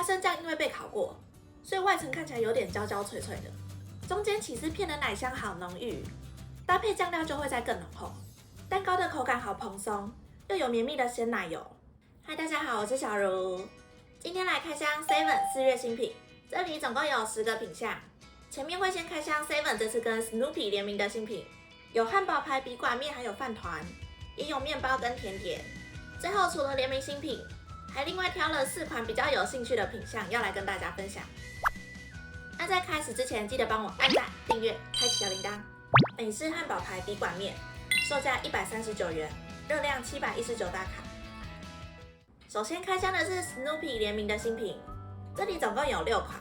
生酱因为被烤过，所以外层看起来有点焦焦脆脆的，中间起司片的奶香好浓郁，搭配酱料就会再更浓厚。蛋糕的口感好蓬松，又有绵密的鲜奶油。嗨，大家好，我是小茹，今天来开箱 Seven 4月新品，这里总共有10个品项。前面会先开箱 Seven 这次跟 Snoopy 联名的新品，有汉堡排、笔管面，还有饭团，也有面包跟甜点。最后除了联名新品，还另外挑了4款比较有兴趣的品项要来跟大家分享。那在开始之前，记得帮我按赞、订阅、开启小铃铛。美式汉堡排笔管面，售价139元，热量719大卡。首先开箱的是 Snoopy 联名的新品，这里总共有6款，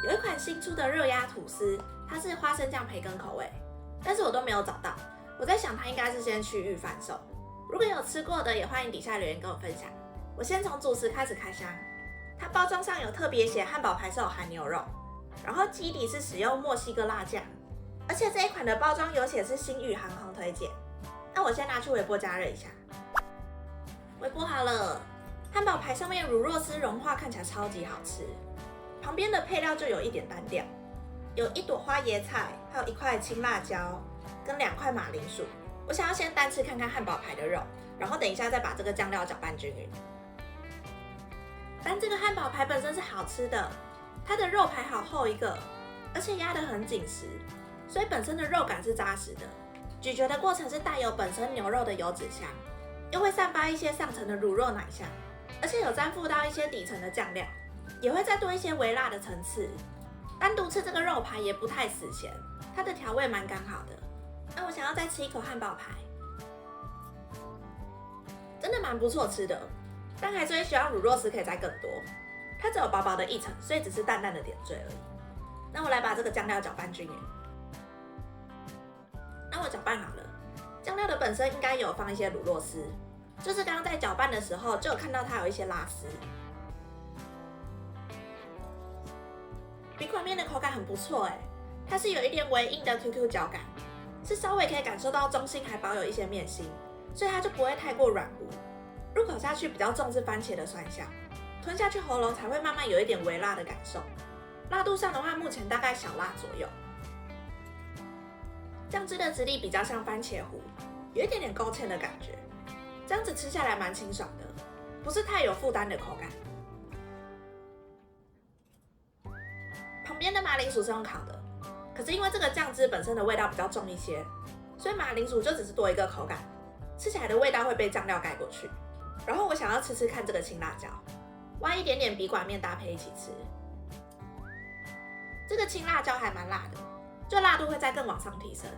有一款新出的热压吐司，它是花生酱培根口味，但是我都没有找到，我在想它应该是先区域贩售。如果有吃过的，也欢迎底下留言跟我分享。我先从主食开始开箱，它包装上有特别写汉堡排是有含牛肉，然后基底是使用墨西哥辣酱，而且这一款的包装有写是星宇航空推荐。那我先拿去微波加热一下，微波好了。汉堡排上面乳酪丝融化，看起来超级好吃。旁边的配料就有一点单调，有1朵花椰菜，还有1块青辣椒，跟2块马铃薯。我想要先单吃看看汉堡排的肉，然后等一下再把这个酱料搅拌均匀。但这个汉堡排本身是好吃的，它的肉排好厚一个，而且压得很紧实，所以本身的肉感是扎实的。咀嚼的过程是带有本身牛肉的油脂香，又会散发一些上层的乳酪奶香，而且有沾附到一些底层的酱料，也会再多一些微辣的层次。单独吃这个肉排也不太死咸，它的调味蛮刚好的。那我想要再吃一口汉堡排，真的蛮不错吃的，但还是会希望乳酪丝可以再更多。它只有薄薄的一层，所以只是淡淡的点缀而已。那我来把这个酱料搅拌均匀。那我搅拌好了，酱料的本身应该有放一些乳酪丝，就是刚刚在搅拌的时候就有看到它有一些拉丝。笔管面的口感很不错哎，它是有一点微硬的 QQ 嚼感，是稍微可以感受到中心还保有一些面心，所以它就不会太过软糊。入口下去比较重是番茄的酸香，吞下去喉咙才会慢慢有一点微辣的感受。辣度上的话，目前大概小辣左右。酱汁的质地比较像番茄糊，有一点点勾芡的感觉，这样子吃下来蛮清爽的，不是太有负担的口感。旁边的马铃薯是用烤的，可是因为这个酱汁本身的味道比较重一些，所以马铃薯就只是多一个口感，吃起来的味道会被酱料盖过去。然后我想要吃吃看这个青辣椒，挖一点点笔管面搭配一起吃。这个青辣椒还蛮辣的，就辣度会再更往上提升，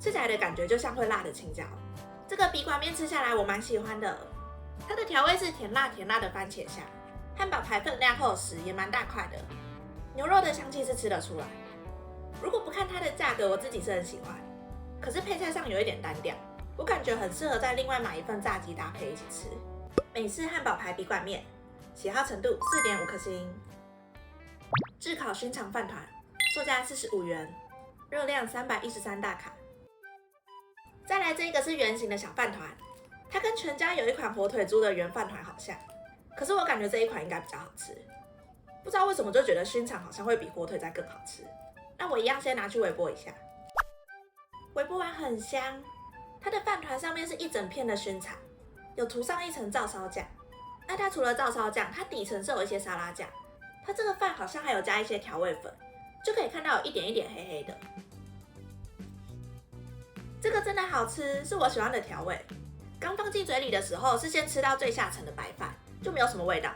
吃起来的感觉就像会辣的青椒。这个笔管面吃下来我蛮喜欢的，它的调味是甜辣的番茄香，汉堡排分量厚实，也蛮大块的，牛肉的香气是吃得出来。如果不看它的价格，我自己是很喜欢，可是配菜上有一点单调，我感觉很适合再另外买一份炸鸡搭配一起吃。美式汉堡排笔管面，喜好程度4.5颗星。炙烤熏肠饭团，售价45元，热量313大卡。再来这个是圆形的小饭团，它跟全家有一款火腿猪的圆饭团好像，可是我感觉这一款应该比较好吃。不知道为什么就觉得熏肠好像会比火腿再更好吃。那我一样先拿去微波一下，微波完很香。它的饭团上面是一整片的熏肠，有涂上一层照烧酱。那它除了照烧酱，它底层是有一些沙拉酱。它这个饭好像还有加一些调味粉，就可以看到有一点一点黑黑的。这个真的好吃，是我喜欢的调味。刚放进嘴里的时候是先吃到最下层的白饭，就没有什么味道。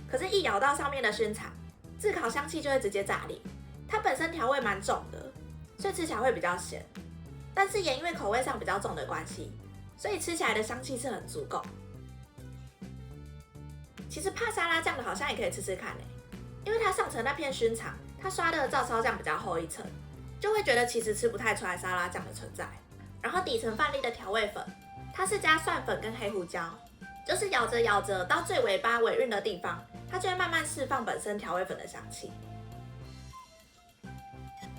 可是，一咬到上面的熏肠，炙烤香气就会直接炸裂。它本身调味蛮重的，所以吃起来会比较咸。但是也因为口味上比较重的关系，所以吃起来的香气是很足够。其实怕沙拉酱的好像也可以吃吃看因为它上层那片熏肠，它刷的照烧酱比较厚一层，就会觉得其实吃不太出来沙拉酱的存在。然后底层饭粒的调味粉，它是加蒜粉跟黑胡椒，就是咬着咬着到最尾巴尾韵的地方，它就会慢慢释放本身调味粉的香气。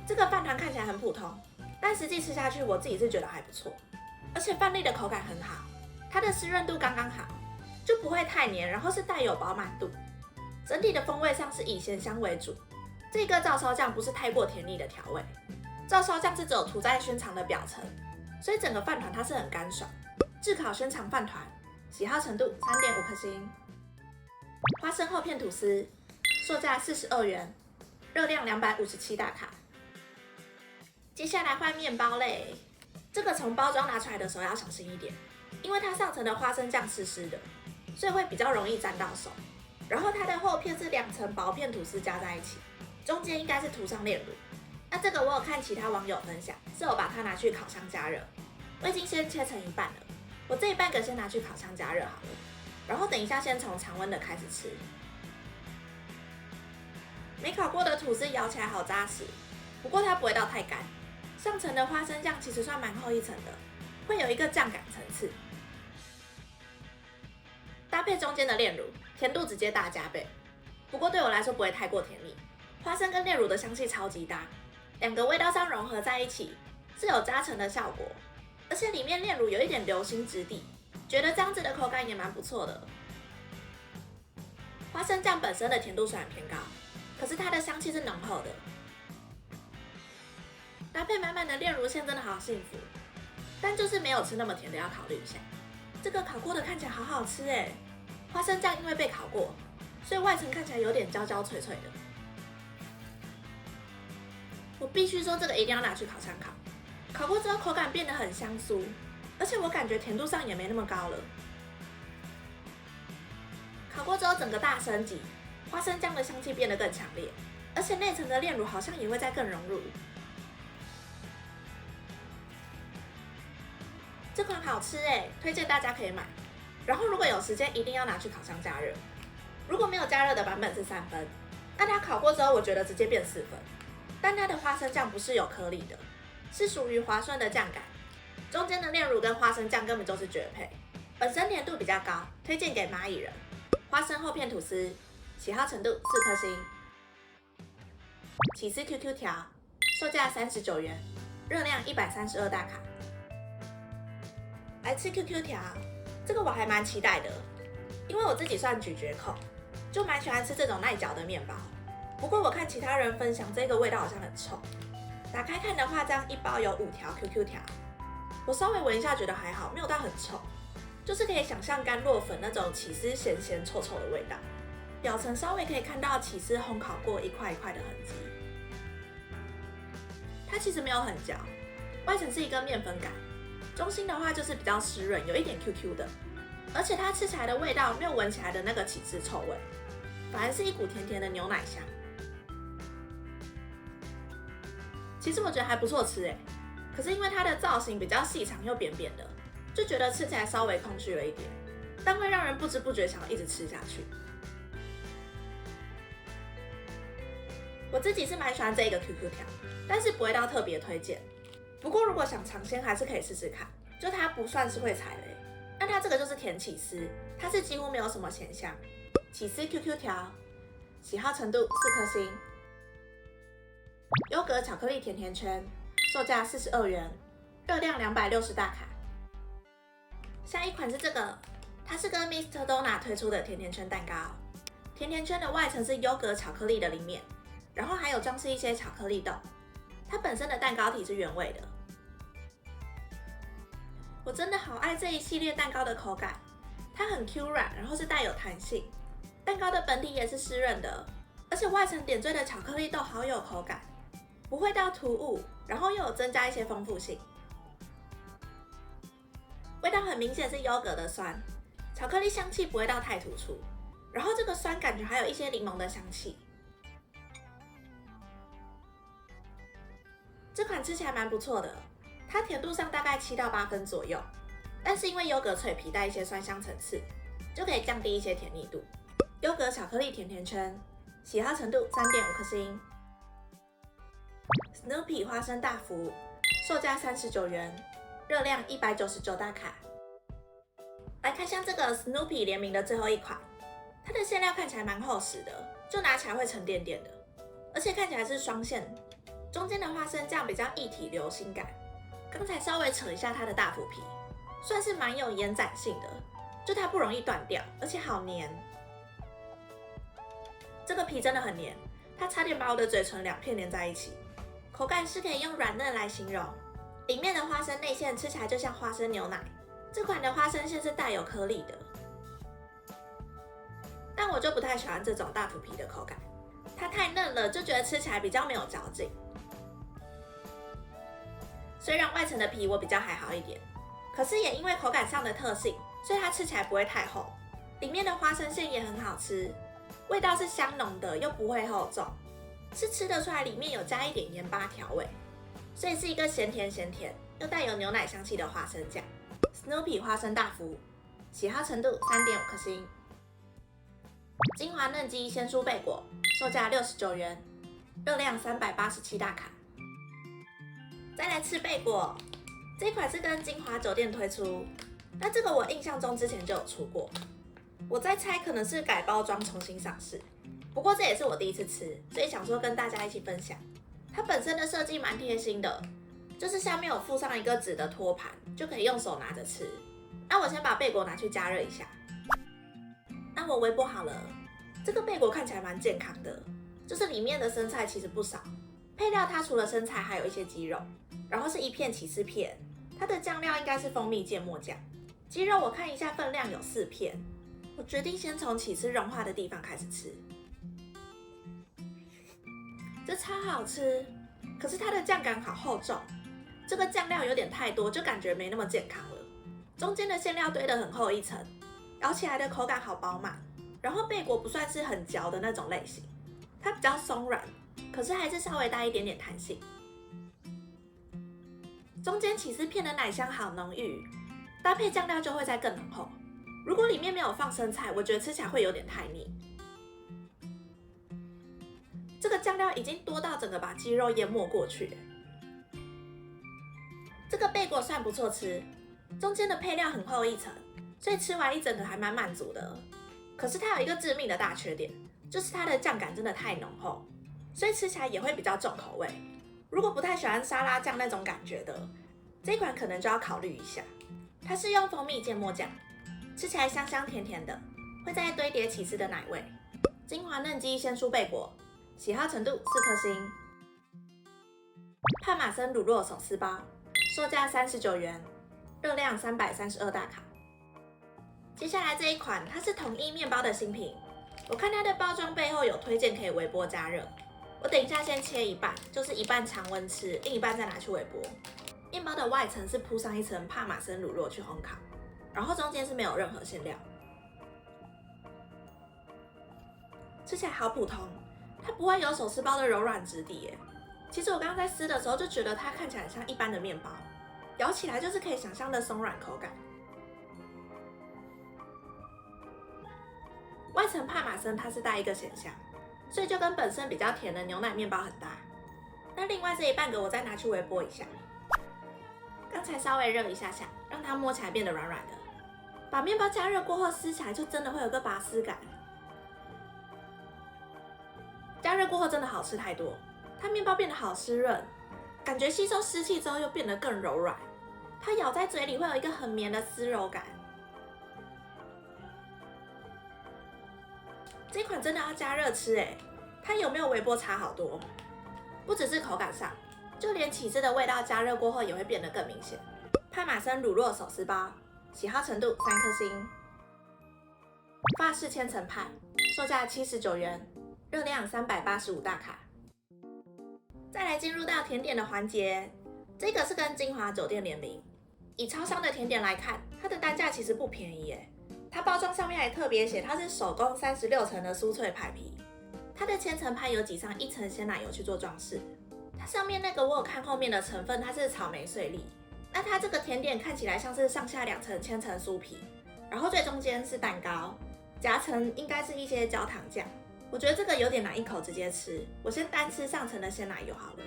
这个饭团看起来很普通，但实际吃下去我自己是觉得还不错，而且饭粒的口感很好，它的湿润度刚刚好，就不会太黏，然后是带有饱满度。整体的风味上是以咸香为主。这个照烧酱不是太过甜腻的调味，照烧酱是只有涂在宣肠的表层，所以整个饭团它是很干爽。炙烤宣肠饭团，喜好程度3.5颗星。花生厚片吐司，售价42元，热量257大卡。接下来换面包类，这个从包装拿出来的时候要小心一点，因为它上层的花生酱湿湿的，所以会比较容易沾到手。然后它的厚片是2层薄片吐司加在一起，中间应该是涂上炼乳。那这个我有看其他网友分享，是我把它拿去烤箱加热。我已经先切成一半了，我这一半个先拿去烤箱加热好了，然后等一下先从常温的开始吃。没烤过的吐司咬起来好扎实，不过它不会到太干。上层的花生酱其实算蛮厚一层的，会有一个酱感层次。搭配中间的炼乳，甜度直接大加倍。不过对我来说不会太过甜腻，花生跟炼乳的香气超级搭，两个味道上融合在一起，是有加成的效果。而且里面炼乳有一点流心质地，觉得这样子的口感也蛮不错的。花生酱本身的甜度虽然偏高，可是它的香气是浓厚的。搭配满满的炼乳馅真的好幸福，但就是没有吃那么甜的要考虑一下。这个烤过的看起来好好吃耶，花生酱因为被烤过，所以外层看起来有点焦焦脆脆的。我必须说这个一定要拿去烤箱烤，烤过之后口感变得很香酥，而且我感觉甜度上也没那么高了。烤过之后整个大升级，花生酱的香气变得更强烈，而且内层的炼乳好像也会再更融入。这款好吃耶，推荐大家可以买。然后如果有时间，一定要拿去烤箱加热。如果没有加热的版本是3分，那它烤过之后，我觉得直接变4分。但它的花生酱不是有颗粒的，是属于滑顺的酱感。中间的炼乳跟花生酱根本就是绝配，本身甜度比较高，推荐给蚂蚁人。花生厚片吐司，喜好程度4颗星。起司 QQ 条，售价39元，热量132大卡。来吃 QQ 条，这个我还蛮期待的，因为我自己算咀嚼控，就蛮喜欢吃这种耐嚼的面包。不过我看其他人分享，这个味道好像很臭。打开看的话，这样一包有5条 QQ 条，我稍微闻一下觉得还好，没有到很臭，就是可以想象甘洛粉那种起司咸咸臭臭的味道。表层稍微可以看到起司烘烤过一块一块的痕迹。它其实没有很嚼，外层是一个面粉感。中心的话就是比较湿润，有一点 QQ 的，而且它吃起来的味道没有闻起来的那个起司臭味，反而是一股甜甜的牛奶香。其实我觉得还不错吃耶，可是因为它的造型比较细长又扁扁的，就觉得吃起来稍微空虚了一点，但会让人不知不觉想要一直吃下去。我自己是蛮喜欢这个 QQ 条，但是不会到特别推荐。不过如果想尝鲜，还是可以试试看，就它不算是会踩雷。那它这个就是甜起司，它是几乎没有什么咸香。起司 QQ 条，喜好程度4颗星。优格巧克力甜甜圈，售价42元，热量260大卡。下一款是这个，它是跟 Mr. Donut 推出的甜甜圈蛋糕。甜甜圈的外层是优格巧克力的里面，然后还有装饰一些巧克力豆。它本身的蛋糕体是原味的。我真的好爱这一系列蛋糕的口感，它很 Q 软，然后是带有弹性。蛋糕的本体也是湿润的，而且外层点缀的巧克力豆好有口感，不会到突兀，然后又有增加一些丰富性。味道很明显是优格的酸，巧克力香气不会到太突出，然后这个酸感觉还有一些柠檬的香气。这款吃起来蛮不错的，它甜度上大概7到8分左右，但是因为优格脆皮带一些酸香层次，就可以降低一些甜腻度。优格巧克力甜甜圈，喜好程度3.5颗星。Snoopy 花生大福，售价39元，热量199大卡。来看像这个 Snoopy 联名的最后一款，它的馅料看起来蛮厚实的，就拿起来会沉甸甸的，而且看起来是双馅。中间的花生酱比较一体流心感，刚才稍微扯一下它的大腐皮，算是蛮有延展性的，就它不容易断掉，而且好黏。这个皮真的很黏，它差点把我的嘴唇2片连在一起。口感是可以用软嫩来形容，里面的花生内馅吃起来就像花生牛奶。这款的花生馅是带有颗粒的，但我就不太喜欢这种大腐皮的口感，它太嫩了，就觉得吃起来比较没有嚼劲。虽然外层的皮我比较还好一点，可是也因为口感上的特性，所以它吃起来不会太厚。里面的花生馅也很好吃，味道是香浓的，又不会厚重，是吃得出来里面有加一点盐巴调味，所以是一个咸甜又带有牛奶香气的花生酱。Snoopy 花生大福，喜好程度3.5颗星。金华嫩鸡鲜蔬贝果，售价69元，热量387大卡。再来吃贝果，这款是跟金华酒店推出，那这个我印象中之前就有出过，我在猜可能是改包装重新上市，不过这也是我第一次吃，所以想说跟大家一起分享。它本身的设计蛮贴心的，就是下面有附上一个纸的托盘，就可以用手拿着吃。那我先把贝果拿去加热一下。那我微波好了，这个贝果看起来蛮健康的，就是里面的生菜其实不少。配料它除了生菜还有一些鸡肉，然后是一片起司片，它的酱料应该是蜂蜜芥末酱。鸡肉我看一下分量有4片，我决定先从起司融化的地方开始吃。这超好吃，可是它的酱感好厚重，这个酱料有点太多，就感觉没那么健康了。中间的馅料堆得很厚一层，咬起来的口感好饱满。然后贝果不算是很嚼的那种类型，它比较松软，可是还是稍微带一点点弹性。中间起司片的奶香好浓郁，搭配酱料就会再更浓厚。如果里面没有放生菜，我觉得吃起来会有点太腻。这个酱料已经多到整个把鸡肉淹没过去。这个贝果算不错吃，中间的配料很厚一层，所以吃完一整个还蛮满足的。可是它有一个致命的大缺点，就是它的酱感真的太浓厚，所以吃起来也会比较重口味。如果不太喜欢沙拉酱那种感觉的，这款可能就要考虑一下。它是用蜂蜜芥末酱，吃起来香香甜甜的，会再堆叠起司的奶味。金华嫩鸡鲜蔬贝果，喜好程度4颗星。帕玛森乳酪手撕包，售价39元，热量332大卡。接下来这一款，它是统一面包的新品。我看它的包装背后有推荐可以微波加热。我等一下先切一半，就是一半常温吃，另一半再拿去微波。面包的外层是铺上一层帕玛森乳酪去烘烤，然后中间是没有任何馅料。吃起来好普通，它不会有手撕包的柔软质地耶。其实我刚刚在撕的时候就觉得它看起来像一般的面包，咬起来就是可以想象的松软口感。外层帕玛森它是带一个咸香，所以就跟本身比较甜的牛奶面包很搭。那另外这一半个我再拿去微波一下，刚才稍微热一下下，让它摸起来变得软软的。把面包加热过后撕起来就真的会有个拔丝感。加热过后真的好吃太多，它面包变得好湿润，感觉吸收湿气之后又变得更柔软。它咬在嘴里会有一个很绵的丝柔感。这款真的要加热吃耶，它有没有微波差好多？不只是口感上，就连起司的味道加热过后也会变得更明显。帕玛森乳酪手撕包，喜好程度3颗星。法式千层派，售价79元，热量385大卡。再来进入到甜点的环节，这个是跟金华酒店联名。以超商的甜点来看，它的单价其实不便宜耶。它包装上面还特别写它是手工36层的酥脆派皮，它的千层派有挤上1层鲜奶油去做装饰。它上面那个我有看后面的成分，它是草莓碎粒。那它这个甜点看起来像是上下2层千层酥皮，然后最中间是蛋糕，夹层应该是一些焦糖酱。我觉得这个有点难一口直接吃，我先单吃上层的鲜奶油好了。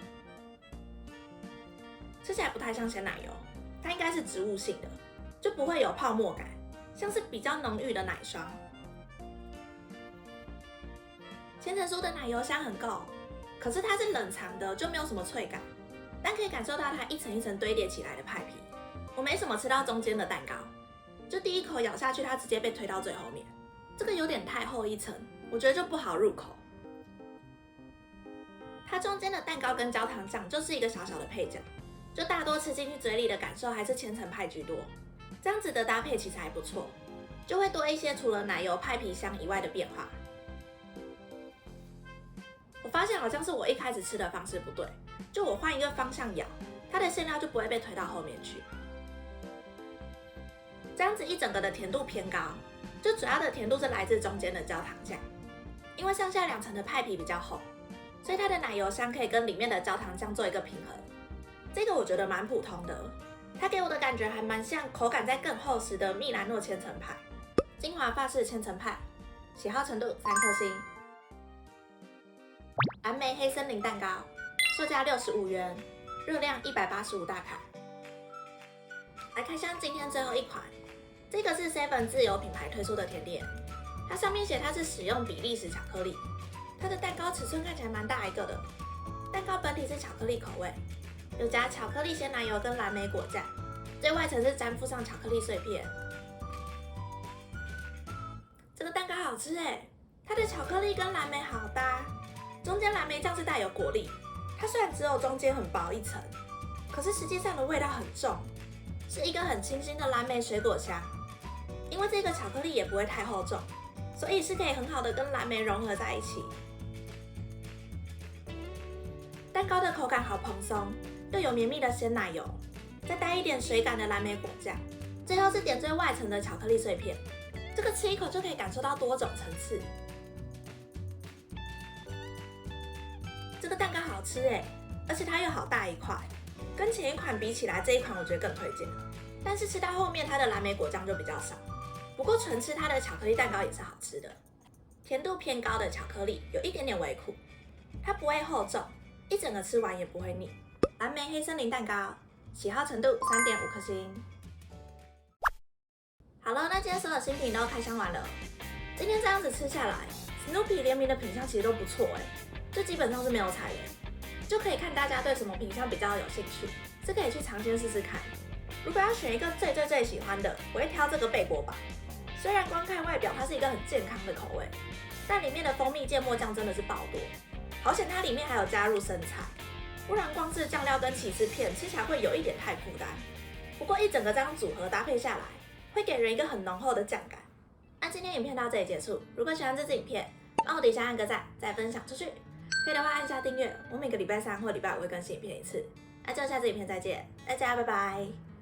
吃起来不太像鲜奶油，它应该是植物性的，就不会有泡沫感。像是比较浓郁的奶霜，千层酥的奶油香很够，可是它是冷藏的，就没有什么脆感，但可以感受到它一层一层堆叠起来的派皮。我没什么吃到中间的蛋糕，就第一口咬下去，它直接被推到最后面，这个有点太厚一层，我觉得就不好入口。它中间的蛋糕跟焦糖酱就是一个小小的配角，就大多吃进去嘴里的感受还是千层派居多。这样子的搭配其实还不错，就会多一些除了奶油派皮香以外的变化。我发现好像是我一开始吃的方式不对，就我换一个方向咬，它的馅料就不会被推到后面去。这样子一整个的甜度偏高，就主要的甜度是来自中间的焦糖酱，因为上下两层的派皮比较厚，所以它的奶油香可以跟里面的焦糖酱做一个平衡。这个我觉得蛮普通的，它给我的感觉还蛮像口感再更厚实的蜜兰诺千层派。金华法式千层派，喜好程度3颗星。蓝莓黑森林蛋糕，售价65元，热量185大卡。来开箱今天最后一款，这个是 Seven 自有品牌推出的甜点，它上面写它是使用比利时巧克力，它的蛋糕尺寸看起来蛮大一个的。蛋糕本体是巧克力口味，有加巧克力鲜奶油跟蓝莓果酱，最外层是沾附上巧克力碎片。这个蛋糕好吃哎，它的巧克力跟蓝莓好搭，中间蓝莓酱是带有果粒，它虽然只有中间很薄一层，可是实际上的味道很重，是一个很清新的蓝莓水果香。因为这个巧克力也不会太厚重，所以是可以很好的跟蓝莓融合在一起。蛋糕的口感好蓬松，又有绵密的鲜奶油，再带一点水感的蓝莓果酱，最后是点缀外层的巧克力碎片。这个吃一口就可以感受到多种层次。这个蛋糕好吃哎，而且它又好大一块，跟前一款比起来，这一款我觉得更推荐。但是吃到后面它的蓝莓果酱就比较少，不过纯吃它的巧克力蛋糕也是好吃的。甜度偏高的巧克力有一点点微苦，它不会厚重，一整个吃完也不会腻。蓝莓黑森林蛋糕，喜好程度3.5颗星。好了，那今天所有新品都开箱完了。今天这样子吃下来，Snoopy 联名的品相其实都不错哎，就基本上是没有踩雷，就可以看大家对什么品相比较有兴趣，是可以去尝鲜试试看。如果要选一个最喜欢的，我会挑这个贝果堡。虽然光看外表它是一个很健康的口味，但里面的蜂蜜芥末酱真的是爆多，好险它里面还有加入生菜，不然光是酱料跟起司片吃起来会有一点太负担。不过一整个这样组合搭配下来，会给人一个很浓厚的酱感。那今天影片到这里结束，如果喜欢这支影片，帮我底下按个赞，再分享出去。可以的话按下订阅，我每个礼拜3或礼拜5会更新影片一次。那就下支影片再见，大家拜拜。